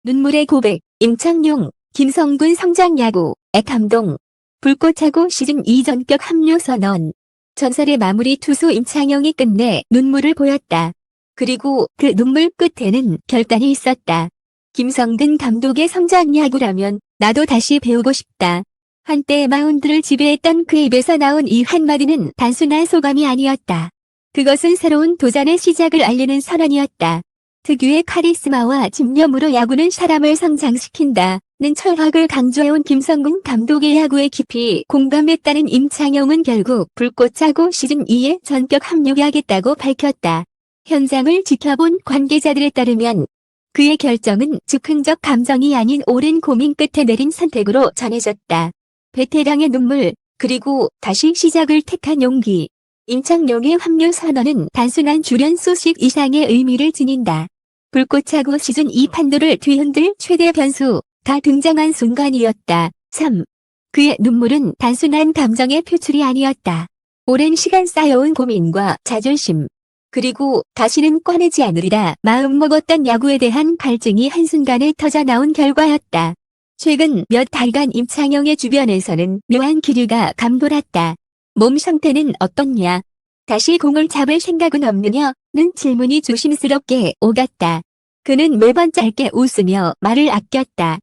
눈물의 고백, 임창용, 김성근 성장야구, 감동. 불꽃차고 시즌2 전격 합류 선언. 전설의 마무리 투수 임창용이 끝내 눈물을 보였다. 그리고 그 눈물 끝에는 결단이 있었다. 김성근 감독의 성장야구라면 나도 다시 배우고 싶다. 한때 마운드를 지배했던 그의 입에서 나온 이 한마디는 단순한 소감이 아니었다. 그것은 새로운 도전의 시작을 알리는 선언이었다. 특유의 카리스마와 집념으로 야구는 사람을 성장시킨다는 철학을 강조해온 김성근 감독의 야구에 깊이 공감했다는 임창용은 결국 불꽃차고 시즌2에 전격 합류하겠다고 밝혔다. 현장을 지켜본 관계자들에 따르면 그의 결정은 즉흥적 감정이 아닌 오랜 고민 끝에 내린 선택으로 전해졌다. 베테랑의 눈물, 그리고 다시 시작을 택한 용기. 임창용의 합류 선언은 단순한 출연 소식 이상의 의미를 지닌다. 불꽃차고 시즌2 판도를 뒤흔들 최대 변수가 등장한 순간이었다. 3. 그의 눈물은 단순한 감정의 표출이 아니었다. 오랜 시간 쌓여온 고민과 자존심, 그리고 다시는 꺼내지 않으리라 마음먹었던 야구에 대한 갈증이 한순간에 터져나온 결과였다. 최근 몇 달간 임창용의 주변에서는 묘한 기류가 감돌았다. 몸 상태는 어떻냐? 다시 공을 잡을 생각은 없느냐? 는 질문이 조심스럽게 오갔다. 그는 매번 짧게 웃으며 말을 아꼈다.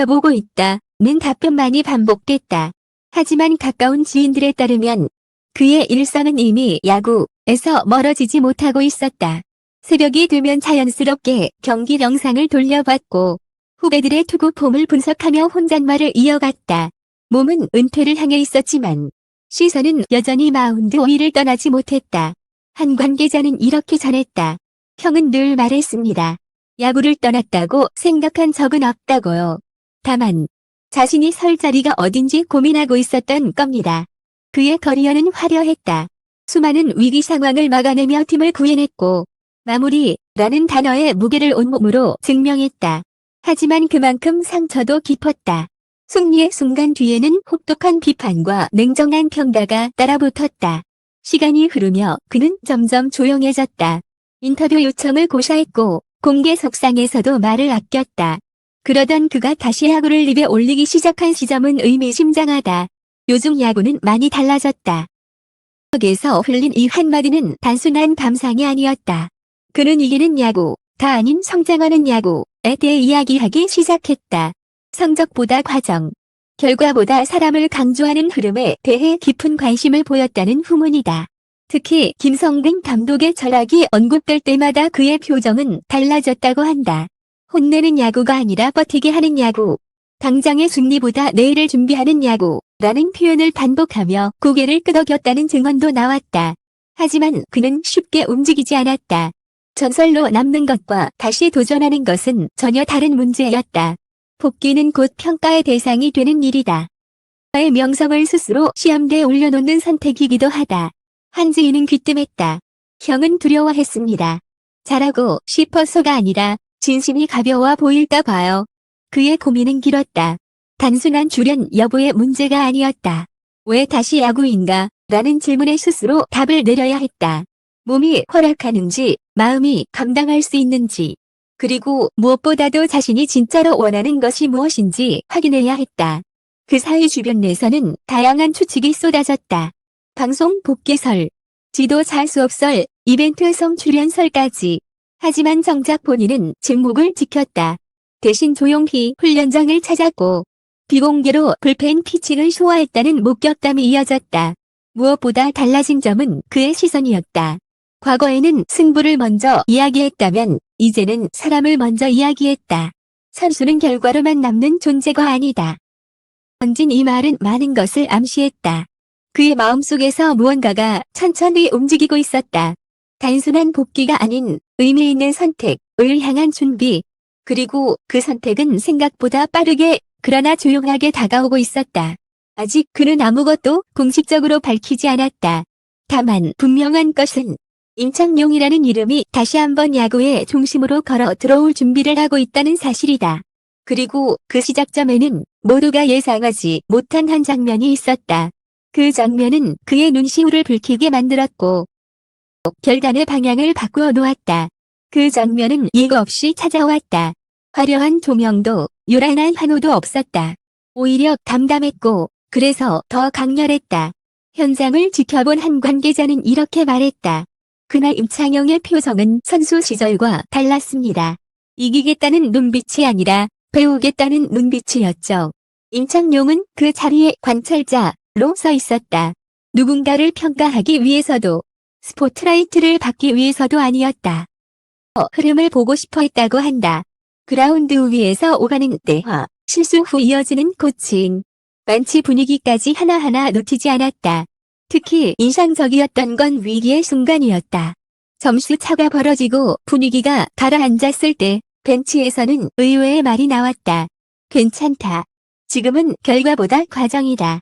보고 있다. 는 답변만이 반복됐다. 하지만 가까운 지인들에 따르면 그의 일상은 이미 야구에서 멀어지지 못하고 있었다. 새벽이 되면 자연스럽게 경기 영상을 돌려봤고 후배들의 투구 폼을 분석하며 혼잣말을 이어갔다. 몸은 은퇴를 향해 있었지만 시선은 여전히 마운드 위를 떠나지 못했다. 한 관계자는 이렇게 전했다. 형은 늘 말했습니다. 야구를 떠났다고 생각한 적은 없다고요. 다만 자신이 설 자리가 어딘지 고민하고 있었던 겁니다. 그의 커리어는 화려했다. 수많은 위기 상황을 막아내며 팀을 구해냈고 마무리라는 단어의 무게를 온몸으로 증명했다. 하지만 그만큼 상처도 깊었다. 승리의 순간 뒤에는 혹독한 비판과 냉정한 평가가 따라붙었다. 시간이 흐르며 그는 점점 조용해졌다. 인터뷰 요청을 고사했고 공개 석상에서도 말을 아꼈다. 그러던 그가 다시 야구를 입에 올리기 시작한 시점은 의미심장하다. 요즘 야구는 많이 달라졌다. 속에서 흘린 이 한마디는 단순한 감상이 아니었다. 그는 이기는 야구, 다 아닌 성장하는 야구에 대해 이야기하기 시작했다. 성적보다 과정, 결과보다 사람을 강조하는 흐름에 대해 깊은 관심을 보였다는 후문이다. 특히 김성근 감독의 철학이 언급될 때마다 그의 표정은 달라졌다고 한다. 혼내는 야구가 아니라 버티게 하는 야구. 당장의 승리보다 내일을 준비하는 야구라는 표현을 반복하며 고개를 끄덕였다는 증언도 나왔다. 하지만 그는 쉽게 움직이지 않았다. 전설로 남는 것과 다시 도전하는 것은 전혀 다른 문제였다. 복귀는 곧 평가의 대상이 되는 일이다. 나의 명성을 스스로 시험대에 올려놓는 선택이기도 하다. 한지인은 귀뜸했다. 형은 두려워했습니다. 잘하고 싶어서가 아니라 진심이 가벼워 보일까 봐요. 그의 고민은 길었다. 단순한 출연 여부의 문제가 아니었다. 왜 다시 야구인가? 라는 질문에 스스로 답을 내려야 했다. 몸이 허락하는지, 마음이 감당할 수 있는지, 그리고 무엇보다도 자신이 진짜로 원하는 것이 무엇인지 확인해야 했다. 그 사이 주변에서는 다양한 추측이 쏟아졌다. 방송 복귀설, 지도자 수업설, 이벤트성 출연설까지. 하지만 정작 본인은 침묵을 지켰다. 대신 조용히 훈련장을 찾았고 비공개로 불펜 피칭을 소화했다는 목격담이 이어졌다. 무엇보다 달라진 점은 그의 시선이었다. 과거에는 승부를 먼저 이야기했다면 이제는 사람을 먼저 이야기했다. 선수는 결과로만 남는 존재가 아니다. 던진 이 말은 많은 것을 암시했다. 그의 마음속에서 무언가가 천천히 움직이고 있었다. 단순한 복귀가 아닌 의미 있는 선택을 향한 준비. 그리고 그 선택은 생각보다 빠르게 그러나 조용하게 다가오고 있었다. 아직 그는 아무것도 공식적으로 밝히지 않았다. 다만 분명한 것은 임창용이라는 이름이 다시 한번 야구의 중심으로 걸어 들어올 준비를 하고 있다는 사실이다. 그리고 그 시작점에는 모두가 예상하지 못한 한 장면이 있었다. 그 장면은 그의 눈시울을 붉히게 만들었고 결단의 방향을 바꾸어 놓았다. 그 장면은 예고 없이 찾아왔다. 화려한 조명도 요란한 환호도 없었다. 오히려 담담했고 그래서 더 강렬했다. 현장을 지켜본 한 관계자는 이렇게 말했다. 그날 임창용의 표정은 선수 시절과 달랐습니다. 이기겠다는 눈빛이 아니라 배우겠다는 눈빛이었죠. 임창용은 그 자리에 관찰자로 서 있었다. 누군가를 평가하기 위해서도 스포트라이트를 받기 위해서도 아니었다. 흐름을 보고 싶어 했다고 한다. 그라운드 위에서 오가는 대화, 실수 후 이어지는 코칭, 벤치 분위기까지 하나하나 놓치지 않았다. 특히 인상적이었던 건 위기의 순간이었다. 점수 차가 벌어지고 분위기가 가라앉았을 때 벤치에서는 의외의 말이 나왔다. 괜찮다. 지금은 결과보다 과정이다.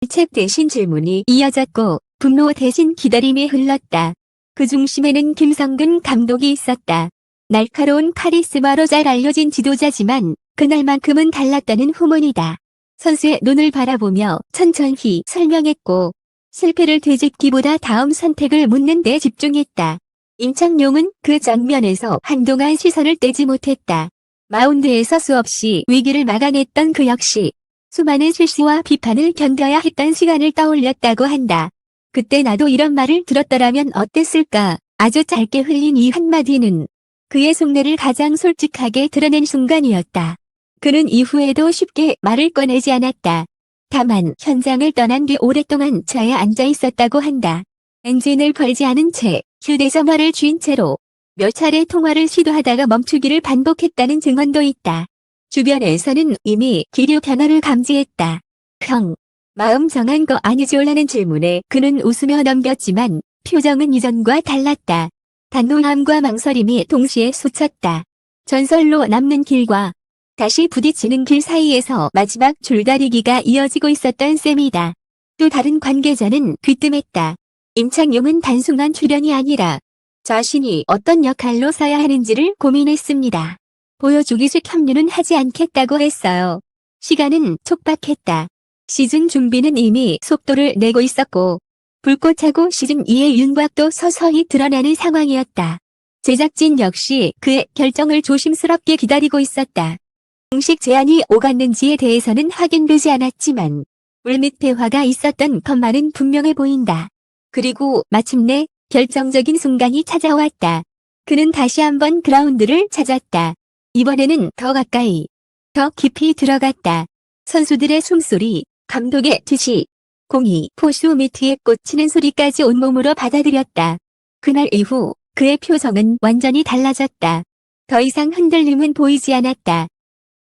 책 대신 질문이 이어졌고 분노 대신 기다림이 흘렀다. 그 중심에는 김성근 감독이 있었다. 날카로운 카리스마로 잘 알려진 지도자지만 그날만큼은 달랐다는 후문이다. 선수의 눈을 바라보며 천천히 설명했고 실패를 되짚기보다 다음 선택을 묻는 데 집중했다. 임창용은 그 장면에서 한동안 시선을 떼지 못했다. 마운드에서 수없이 위기를 막아냈던 그 역시 수많은 실수와 비판을 견뎌야 했던 시간을 떠올렸다고 한다. 그때 나도 이런 말을 들었더라면 어땠을까? 아주 짧게 흘린 이 한마디는 그의 속내를 가장 솔직하게 드러낸 순간이었다. 그는 이후에도 쉽게 말을 꺼내지 않았다. 다만 현장을 떠난 뒤 오랫동안 차에 앉아 있었다고 한다. 엔진을 걸지 않은 채 휴대전화를 쥔 채로 몇 차례 통화를 시도하다가 멈추기를 반복했다는 증언도 있다. 주변에서는 이미 기류 변화를 감지했다. 형, 마음 정한 거 아니지라는 질문에 그는 웃으며 넘겼지만 표정은 이전과 달랐다. 단호함과 망설임이 동시에 스쳤다. 전설로 남는 길과 다시 부딪히는 길 사이에서 마지막 줄다리기가 이어지고 있었던 셈이다. 또 다른 관계자는 귀뜸했다. 임창용은 단순한 출연이 아니라 자신이 어떤 역할로 서야 하는지를 고민했습니다. 보여주기식 합류는 하지 않겠다고 했어요. 시간은 촉박했다. 시즌 준비는 이미 속도를 내고 있었고 불꽃하고 시즌2의 윤곽도 서서히 드러나는 상황이었다. 제작진 역시 그의 결정을 조심스럽게 기다리고 있었다. 공식 제안이 오갔는지에 대해서는 확인되지 않았지만 물밑 대화가 있었던 것만은 분명해 보인다. 그리고 마침내 결정적인 순간이 찾아왔다. 그는 다시 한번 그라운드를 찾았다. 이번에는 더 가까이, 더 깊이 들어갔다. 선수들의 숨소리, 감독의 지시, 공이 포수 미트에 꽂히는 소리까지 온몸으로 받아들였다. 그날 이후 그의 표정은 완전히 달라졌다. 더 이상 흔들림은 보이지 않았다.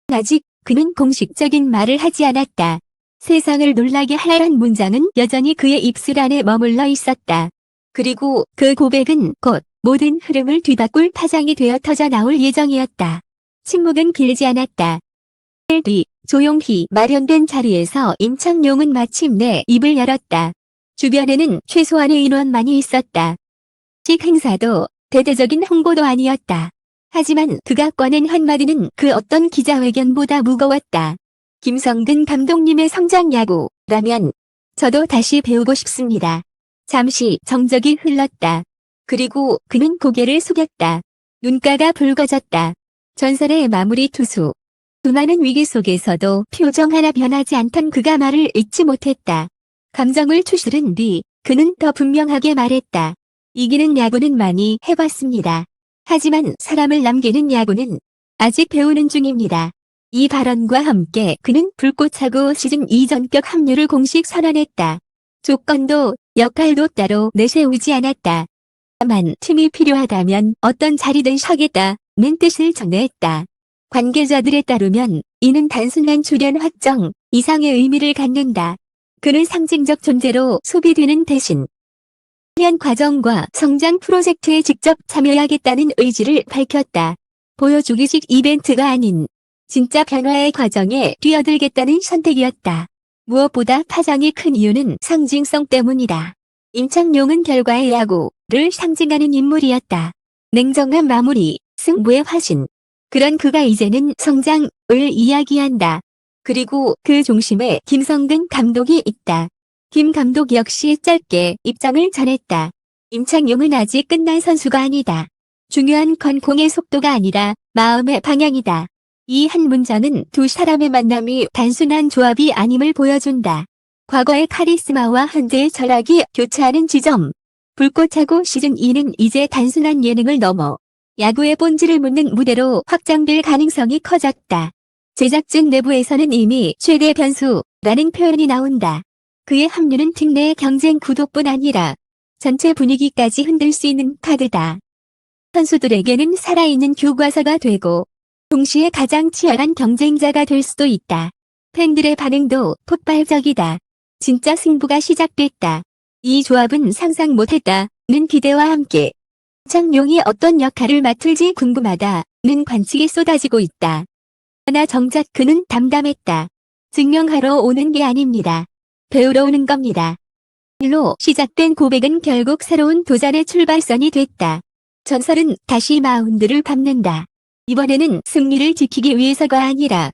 아직 그는 공식적인 말을 하지 않았다. 세상을 놀라게 할 문장은 여전히 그의 입술 안에 머물러 있었다. 그리고 그 고백은 곧 모든 흐름을 뒤바꿀 파장이 되어 터져 나올 예정이었다. 침묵은 길지 않았다. 뒤 조용히 마련된 자리에서 임창용은 마침내 입을 열었다. 주변에는 최소한의 인원만이 있었다. 식 행사도 대대적인 홍보도 아니었다. 하지만 그가 꺼낸 한마디는 그 어떤 기자회견보다 무거웠다. 김성근 감독님의 성장 야구라면 저도 다시 배우고 싶습니다. 잠시 정적이 흘렀다. 그리고 그는 고개를 숙였다. 눈가가 붉어졌다. 전설의 마무리 투수. 수많은 위기 속에서도 표정 하나 변하지 않던 그가 말을 잊지 못했다. 감정을 추스른 뒤 그는 더 분명하게 말했다. 이기는 야구는 많이 해봤습니다. 하지만 사람을 남기는 야구는 아직 배우는 중입니다. 이 발언과 함께 그는 불꽃하고 시즌2 전격 합류를 공식 선언했다. 조건도 역할도 따로 내세우지 않았다. 다만 팀이 필요하다면 어떤 자리든 서겠다는 뜻을 전했다. 관계자들에 따르면 이는 단순한 출연 확정 이상의 의미를 갖는다. 그는 상징적 존재로 소비되는 대신 훈련 과정과 성장 프로젝트에 직접 참여하겠다는 의지를 밝혔다. 보여주기식 이벤트가 아닌 진짜 변화의 과정에 뛰어들겠다는 선택이었다. 무엇보다 파장이 큰 이유는 상징성 때문이다. 임창용은 결과의 야구를 상징하는 인물이었다. 냉정한 마무리, 승부의 화신. 그런 그가 이제는 성장을 이야기한다. 그리고 그 중심에 김성근 감독이 있다. 김 감독 역시 짧게 입장을 전했다. 임창용은 아직 끝난 선수가 아니다. 중요한 건 공의 속도가 아니라 마음의 방향이다. 이 한 문장은 두 사람의 만남이 단순한 조합이 아님을 보여준다. 과거의 카리스마와 현재의 철학이 교차하는 지점. 불꽃하고 시즌2는 이제 단순한 예능을 넘어 야구의 본질을 묻는 무대로 확장될 가능성이 커졌다. 제작진 내부에서는 이미 최대 변수라는 표현이 나온다. 그의 합류는 특내의 경쟁 구도뿐 아니라 전체 분위기까지 흔들 수 있는 카드다. 선수들에게는 살아있는 교과서가 되고 동시에 가장 치열한 경쟁자가 될 수도 있다. 팬들의 반응도 폭발적이다. 진짜 승부가 시작됐다. 이 조합은 상상 못했다는 기대와 함께 임창용이 어떤 역할을 맡을지 궁금하다는 관측이 쏟아지고 있다. 그러나 정작 그는 담담했다. 증명하러 오는 게 아닙니다. 배우러 오는 겁니다. 일로 시작된 고백은 결국 새로운 도전의 출발선이 됐다. 전설은 다시 마운드를 밟는다. 이번에는 승리를 지키기 위해서가 아니라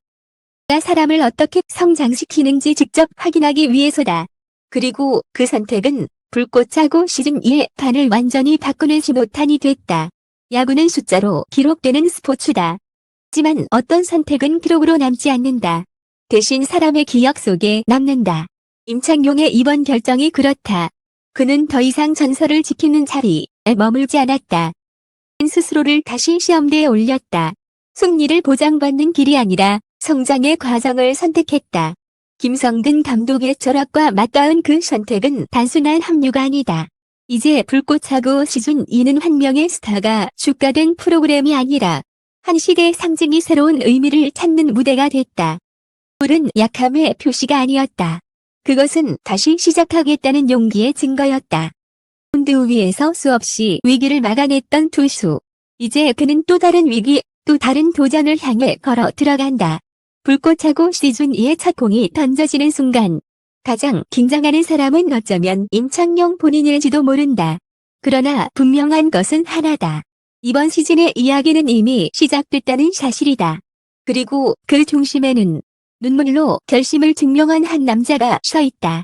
사람을 어떻게 성장시키는지 직접 확인하기 위해서다. 그리고 그 선택은 불꽃차고 시즌2의 판을 완전히 바꾸는 신호탄이 됐다. 야구는 숫자로 기록되는 스포츠다. 하지만 어떤 선택은 기록으로 남지 않는다. 대신 사람의 기억 속에 남는다. 임창용의 이번 결정이 그렇다. 그는 더 이상 전설을 지키는 자리에 머물지 않았다. 스스로를 다시 시험대에 올렸다. 승리를 보장받는 길이 아니라 성장의 과정을 선택했다. 김성근 감독의 철학과 맞닿은 그 선택은 단순한 합류가 아니다. 이제 불꽃하고 시즌2는 한 명의 스타가 주가된 프로그램이 아니라 한 시대의 상징이 새로운 의미를 찾는 무대가 됐다. 은 약함의 표시가 아니었다. 그것은 다시 시작하겠다는 용기의 증거였다. 마운드 위에서 수없이 위기를 막아냈던 투수. 이제 그는 또 다른 위기, 또 다른 도전을 향해 걸어 들어간다. 불꽃하고 시즌2의 첫 공이 던져지는 순간 가장 긴장하는 사람은 어쩌면 임창용 본인일지도 모른다. 그러나 분명한 것은 하나다. 이번 시즌의 이야기는 이미 시작됐다는 사실이다. 그리고 그 중심에는 눈물로 결심을 증명한 한 남자가 서 있다.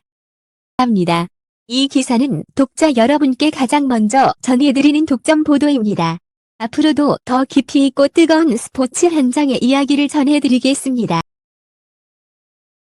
합니다. 이 기사는 독자 여러분께 가장 먼저 전해드리는 독점 보도입니다. 앞으로도 더 깊이 있고 뜨거운 스포츠 현장의 이야기를 전해드리겠습니다.